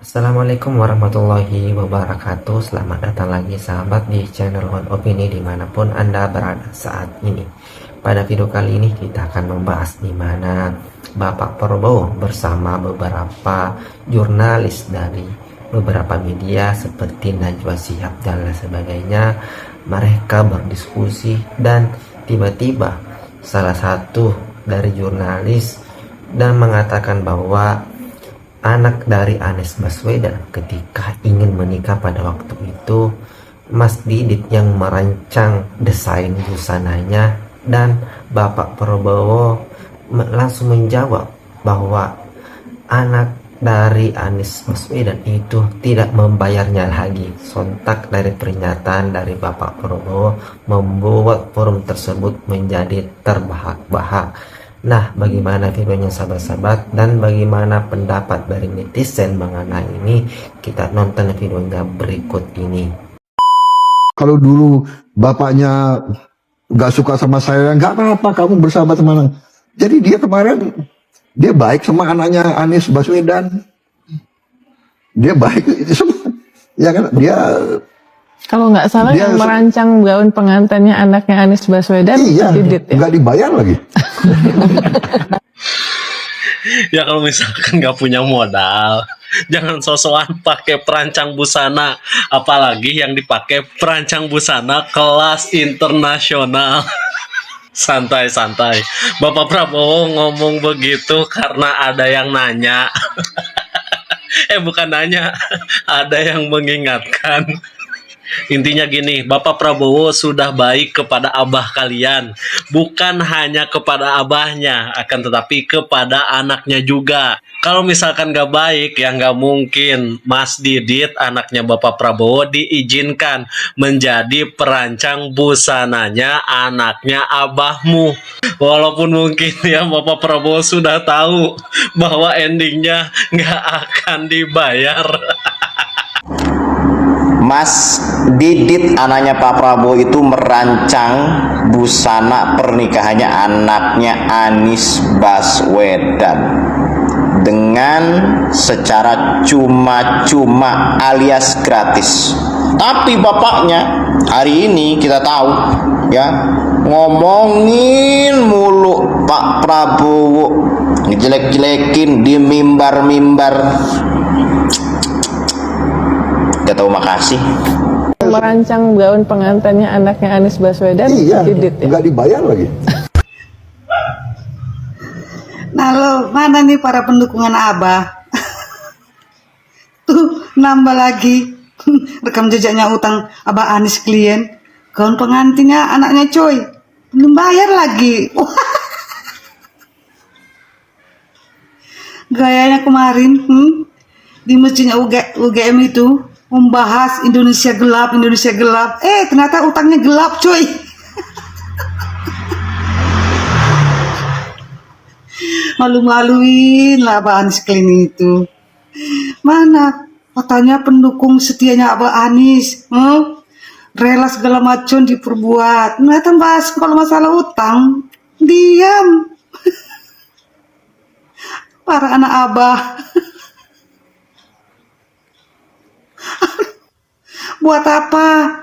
Assalamualaikum warahmatullahi wabarakatuh. Selamat datang lagi sahabat di channel One Opini dimanapun Anda berada saat ini. Pada video kali ini kita akan membahas di mana Bapak Prabowo bersama beberapa jurnalis dari beberapa media seperti Najwa Shihab dan lain sebagainya. Mereka berdiskusi dan tiba-tiba salah satu dari jurnalis dan mengatakan bahwa anak dari Anies Baswedan ketika ingin menikah pada waktu itu Mas Didit yang merancang desain busananya, dan Bapak Prabowo langsung menjawab bahwa anak dari Anies Baswedan itu tidak membayarnya lagi. Sontak dari pernyataan dari Bapak Prabowo membuat forum tersebut menjadi terbahak-bahak. Nah, bagaimana videonya sahabat-sahabat dan bagaimana pendapat dari netizen mengenai ini? Kita nonton videonya berikut ini. Kalau dulu bapaknya nggak suka sama saya, nggak apa-apa, kamu bersahabat sama. Jadi dia kemarin dia baik sama anaknya Anies Baswedan. Dia baik semua, ya kan? Dia kalau nggak salah yang merancang gaun pengantinnya anaknya Anies Baswedan, iya, Didit ya? Nggak dibayar lagi. Ya kalau misalkan nggak punya modal, jangan sosokan pakai perancang busana, apalagi yang dipakai perancang busana kelas internasional. Santai-santai, Bapak Prabowo ngomong begitu karena ada yang nanya. Bukan nanya, ada yang mengingatkan. Intinya gini, Bapak Prabowo sudah baik kepada abah kalian. Bukan hanya kepada abahnya, akan tetapi kepada anaknya juga. Kalau misalkan gak baik, ya gak mungkin Mas Didit, anaknya Bapak Prabowo, diizinkan menjadi perancang busananya anaknya abahmu. Walaupun mungkin ya Bapak Prabowo sudah tahu bahwa endingnya gak akan dibayar. Mas Didit anaknya Pak Prabowo itu merancang busana pernikahannya anaknya Anies Baswedan dengan secara cuma-cuma alias gratis. Tapi bapaknya hari ini kita tahu ya ngomongin mulu Pak Prabowo, ngejelek-jelekin di mimbar-mimbar. Gak tahu makasih. Merancang gaun pengantinnya anaknya Anies Baswedan, Iya, Didit ya? nggak dibayar lagi. Nah lo, mana nih para pendukungan Abah? Tuh, nambah lagi. Rekam jejaknya utang Abah Anies klien. Gaun pengantinnya anaknya coy. Belum bayar lagi. Gayanya kemarin di masjidnya UGM itu membahas Indonesia gelap, Indonesia gelap. Ternyata utangnya gelap coy. Malu-maluin lah Abah Anies klien itu. Mana katanya pendukung setianya Abah Anies, rela segala macam diperbuat. Ternyata bahas kalau masalah utang diam. Para anak Abah. Buat apa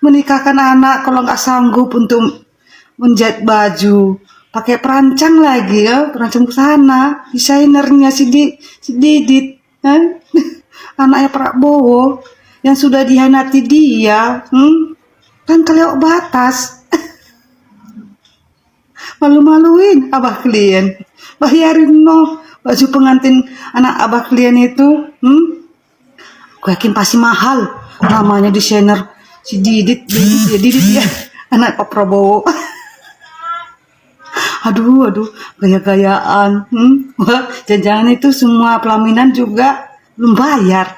menikahkan anak kalau nggak sanggup untuk menjahit baju, pakai perancang lagi ya, perancang busana, desainernya si Didit, anaknya Prabowo yang sudah dihianati dia, kan kelewat batas. Malu-maluin Abah klien, bayarin baju pengantin anak Abah klien itu, gue yakin pasti mahal. Namanya desainer si Didit ya, anak Pak Prabowo. Aduh, gaya-gayaan. Wah, jangan itu semua pelaminan juga belum bayar.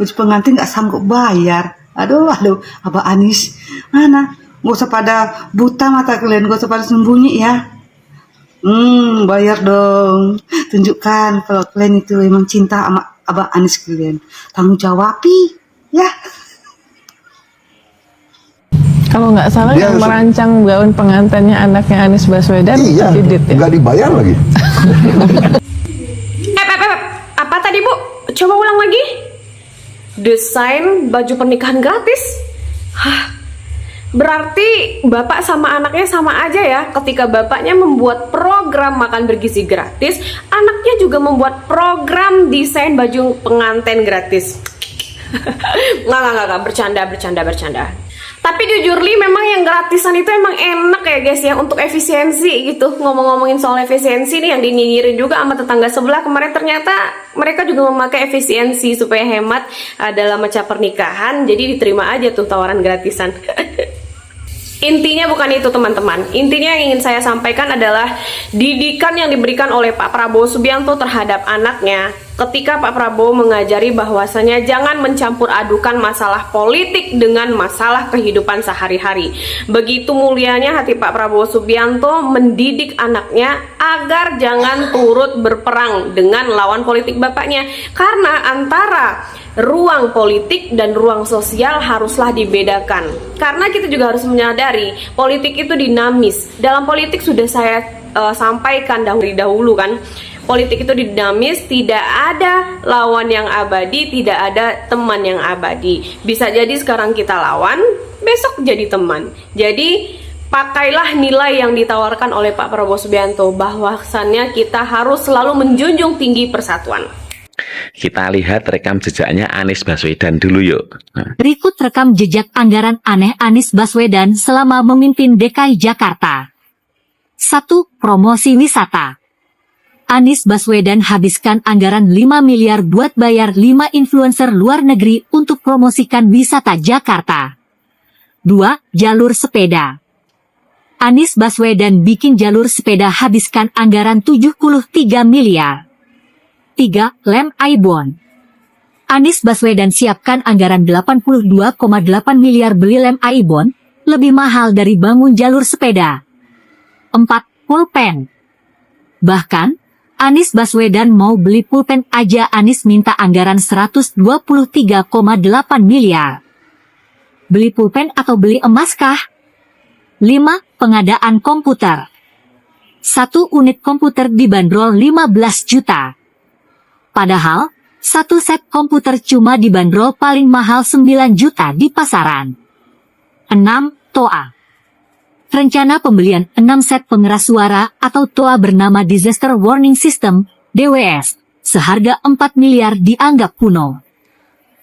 Baju pengantin nggak sanggup bayar. Aduh, Abah Anies, mana? Gak usah pada buta mata kalian, gak usah pada sembunyi ya. Bayar dong. Tunjukkan kalau kalian itu emang cinta sama Abah Anies kalian. Tanggung jawabi, ya. Kalau nggak salah yang merancang gaun pengantinnya anaknya Anies Baswedan, iya, Didit ya? Nggak dibayar lagi. Apa tadi Bu? desain baju pernikahan gratis. Hah, berarti bapak sama anaknya sama aja ya. Ketika bapaknya membuat program makan bergizi gratis, anaknya juga membuat program desain baju pengantin gratis. Nggak, bercanda. Tapi jujur Li, memang yang gratisan itu emang enak ya guys ya, untuk efisiensi gitu. Ngomong-ngomongin soal efisiensi nih, yang dinyinyirin juga sama tetangga sebelah kemarin, ternyata mereka juga memakai efisiensi supaya hemat dalam macam pernikahan. Jadi diterima aja tuh tawaran gratisan. Intinya bukan itu teman-teman. Intinya yang ingin saya sampaikan adalah didikan yang diberikan oleh Pak Prabowo Subianto terhadap anaknya, ketika Pak Prabowo mengajari bahwasanya jangan mencampur adukan masalah politik dengan masalah kehidupan sehari-hari. Begitu mulianya hati Pak Prabowo Subianto mendidik anaknya agar jangan turut berperang dengan lawan politik bapaknya. Karena antara ruang politik dan ruang sosial haruslah dibedakan. Karena kita juga harus menyadari politik itu dinamis. Dalam politik sudah saya sampaikan dahulu kan, politik itu dinamis, tidak ada lawan yang abadi, tidak ada teman yang abadi. Bisa jadi sekarang kita lawan, besok jadi teman. Jadi pakailah nilai yang ditawarkan oleh Pak Prabowo Subianto, bahwasannya kita harus selalu menjunjung tinggi persatuan. Kita lihat rekam jejaknya Anies Baswedan dulu yuk. Berikut rekam jejak anggaran aneh Anies Baswedan selama memimpin DKI Jakarta. 1. Promosi wisata. Anies Baswedan habiskan anggaran 5 miliar buat bayar 5 influencer luar negeri untuk promosikan wisata Jakarta. 2. Jalur sepeda. Anies Baswedan bikin jalur sepeda habiskan anggaran 73 miliar. 3. Lem Aibon. Anies Baswedan siapkan anggaran 82,8 miliar beli lem Aibon, lebih mahal dari bangun jalur sepeda. 4. Pulpen. Bahkan, Anies Baswedan mau beli pulpen aja Anies minta anggaran 123,8 miliar. Beli pulpen atau beli emas kah? 5. Pengadaan komputer. 1 unit komputer dibanderol 15 juta. Padahal, 1 set komputer cuma dibanderol paling mahal 9 juta di pasaran. 6. TOA. Rencana pembelian 6 set pengeras suara atau TOA bernama Disaster Warning System, DWS, seharga 4 miliar dianggap kuno.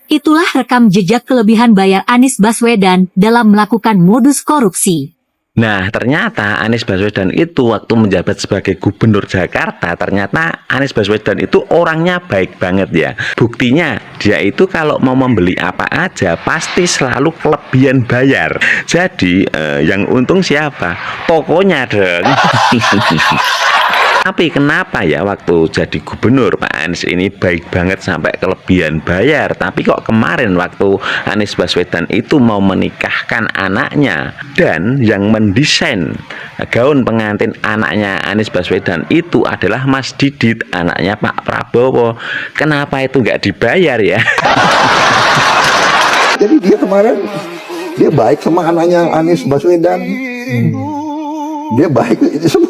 Itulah rekam jejak kelebihan bayar Anies Baswedan dalam melakukan modus korupsi. Nah, ternyata Anies Baswedan itu waktu menjabat sebagai gubernur Jakarta, ternyata Anies Baswedan itu orangnya baik banget ya. Buktinya, dia itu kalau mau membeli apa aja pasti selalu kelebihan bayar. Jadi, yang untung siapa? Tokonya dong. Tapi kenapa ya waktu jadi gubernur Pak Anies ini baik banget sampai kelebihan bayar, tapi kok kemarin waktu Anies Baswedan itu mau menikahkan anaknya dan yang mendesain gaun pengantin anaknya Anies Baswedan itu adalah Mas Didit, anaknya Pak Prabowo. Kenapa itu nggak dibayar ya? Jadi dia kemarin dia baik sama anaknya Anies Baswedan. Dia baik itu semua.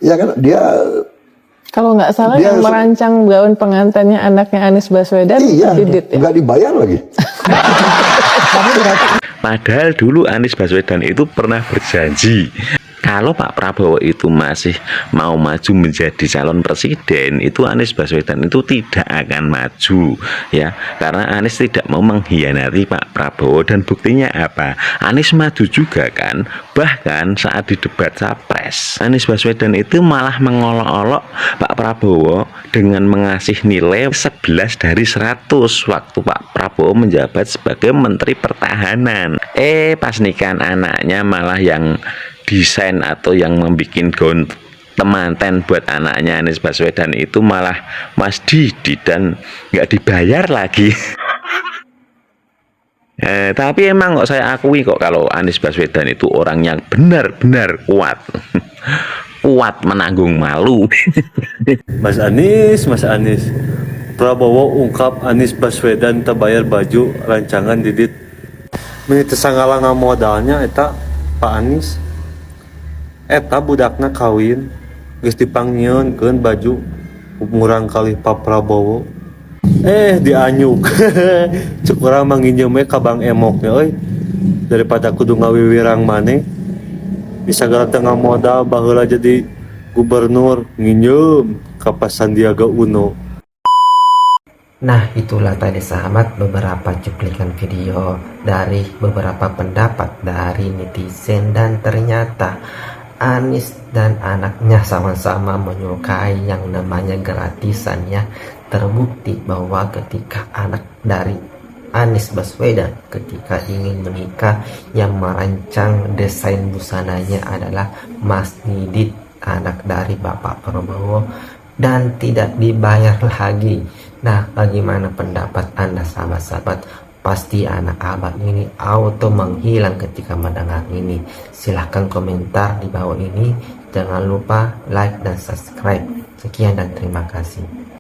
Ya kan, dia kalau nggak salah yang merancang gaun pengantinnya anaknya Anies Baswedan, iya, Didit ya? nggak dibayar lagi. Padahal dulu Anies Baswedan itu pernah berjanji kalau Pak Prabowo itu masih mau maju menjadi calon presiden, itu Anies Baswedan itu tidak akan maju ya, karena Anies tidak mau mengkhianati Pak Prabowo. Dan buktinya apa? Anies maju juga kan. Bahkan saat di debat capres, Anies Baswedan itu malah mengolok-olok Pak Prabowo dengan mengasih nilai 11 dari 100 waktu Pak Prabowo menjabat sebagai Menteri Pertahanan. Pas nikahan anaknya malah yang desain atau yang membuat gaun temanten buat anaknya Anies Baswedan itu malah Mas Didi dan nggak dibayar lagi. Tapi emang kok saya akui kok kalau Anies Baswedan itu orang yang benar-benar kuat. Kuat menanggung malu. Mas Anies, Prabowo ungkap Anies Baswedan terbayar baju rancangan Didit. Menit sanggalangan modalnya eta Pak Anies. Eta budakna kawin geus dipanggieunkeun baju murang kali Pak Prabowo. dianyuk. Cuk urang manginjem ka Bang Emoknya euy. Daripada kudu ngawiwirang maneh. Bisa gara tengah modal baheula jadi gubernur nginjem ka Sandiaga Uno. Nah, itulah tadi sahabat beberapa cuplikan video dari beberapa pendapat dari netizen, dan ternyata Anies dan anaknya sama-sama menyukai yang namanya gratisan ya. Terbukti bahwa ketika anak dari Anies Baswedan ketika ingin menikah, yang merancang desain busananya adalah Mas Didit, anak dari Bapak Prabowo, dan tidak dibayar lagi. Nah, bagaimana pendapat Anda sahabat-sahabat? Pasti anak abah ini auto menghilang ketika mendengar ini. Silahkan komentar di bawah ini. Jangan lupa like dan subscribe. Sekian dan terima kasih.